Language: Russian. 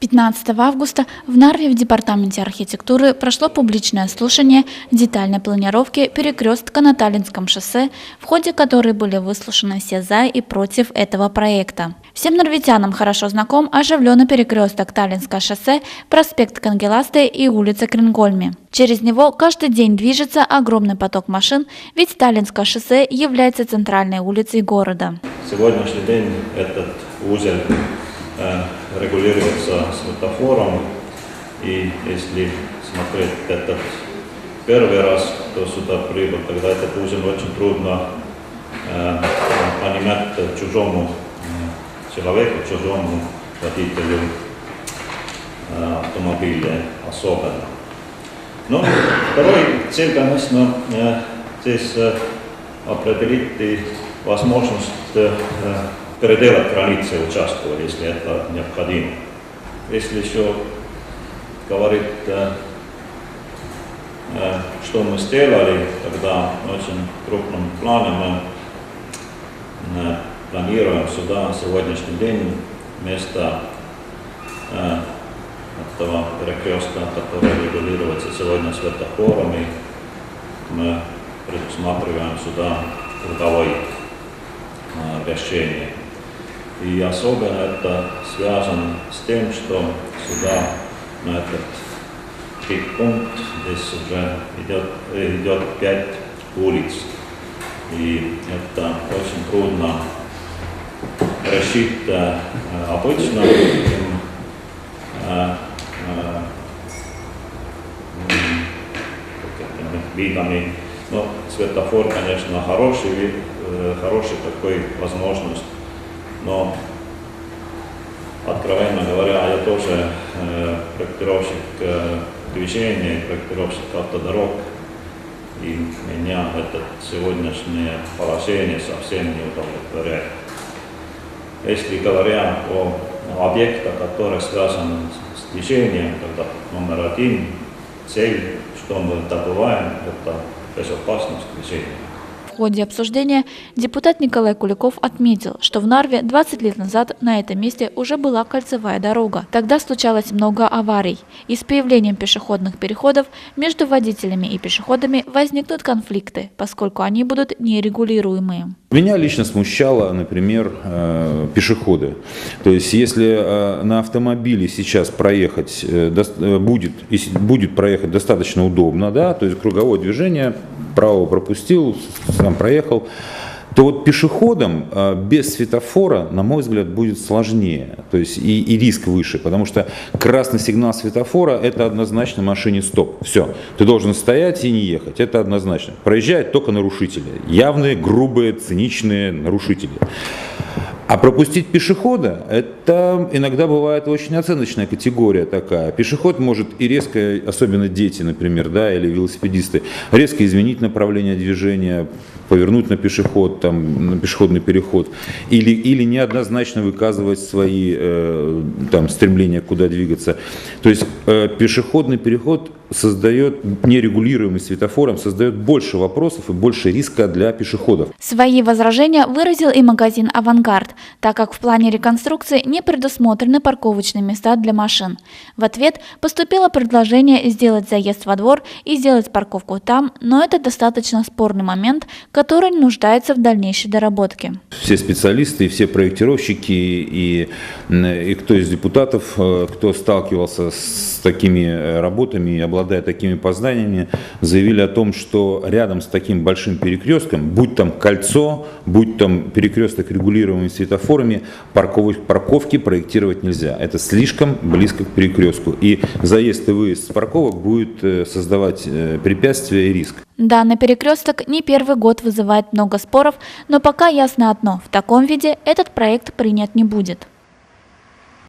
15 августа в Нарве в Департаменте архитектуры прошло публичное слушание детальной планировки перекрестка на Таллинском шоссе, в ходе которой были выслушаны все «за» и «против» этого проекта. Всем нарвитянам хорошо знаком оживленный перекресток Таллинское шоссе, проспект Кангеласты и улица Крингольми. Через него каждый день движется огромный поток машин, ведь Таллинское шоссе является центральной улицей города. Сегодняшний день этот узел регулируется светофором, и если смотреть этот первый раз, кто сюда прибыл, тогда этот узел очень трудно понимать чужому человеку, чужому водителю автомобиля особенно. Но второй цель, конечно, здесь определить возможность переделать границы участка, если это необходимо. Если еще говорить, что мы сделали, тогда в очень крупном плане мы планируем сюда на сегодняшний день вместо этого перекрестка, который регулируется сегодня светофорами, мы предусматриваем сюда круговое решение. И особенно это связано с тем, что сюда, на этот пункт, здесь уже идет 5 улиц. И это очень трудно решить обычным видами. Но светофор, конечно, хороший такой возможность. Но, откровенно говоря, я тоже проектировщик движения, проектировщик автодорог, и меня это сегодняшнее положение совсем не удовлетворяет. Если говоря о объектах, которые связаны с движением, тогда номер один цель, что мы добываем, это безопасность движения. В ходе обсуждения депутат Николай Куликов отметил, что в Нарве 20 лет назад на этом месте уже была кольцевая дорога. Тогда случалось много аварий, и с появлением пешеходных переходов между водителями и пешеходами возникнут конфликты, поскольку они будут нерегулируемые. Меня лично смущало, например, пешеходы. То есть, если на автомобиле сейчас проехать будет проехать достаточно удобно, да, то есть круговое движение, право пропустил, сам проехал, то вот пешеходам без светофора, на мой взгляд, будет сложнее, то есть и риск выше, потому что красный сигнал светофора – это однозначно машине стоп. Все, ты должен стоять и не ехать, это однозначно. Проезжают только нарушители, явные, грубые, циничные нарушители. А пропустить пешехода – это иногда бывает очень оценочная категория такая. Пешеход может и резко, особенно дети, например, да, или велосипедисты, резко изменить направление движения, повернуть на пешеход, там, на пешеходный переход, или неоднозначно выказывать свои стремления, куда двигаться. То есть пешеходный переход создает, нерегулируемый светофором, создает больше вопросов и больше риска для пешеходов. Свои возражения выразил и магазин «Авангард», так как в плане реконструкции не предусмотрены парковочные места для машин. В ответ поступило предложение сделать заезд во двор и сделать парковку там, но это достаточно спорный момент, который нуждается в дальнейшей доработке. Все специалисты, все проектировщики и кто из депутатов, кто сталкивался с такими работами и обладая такими познаниями, заявили о том, что рядом с таким большим перекрестком, будь там кольцо, будь там перекресток регулируемый светофорами, парковки проектировать нельзя. Это слишком близко к перекрестку. И заезд и выезд с парковок будет создавать препятствия и риск. Данный перекресток не первый год вызывает много споров, но пока ясно одно – в таком виде этот проект принят не будет.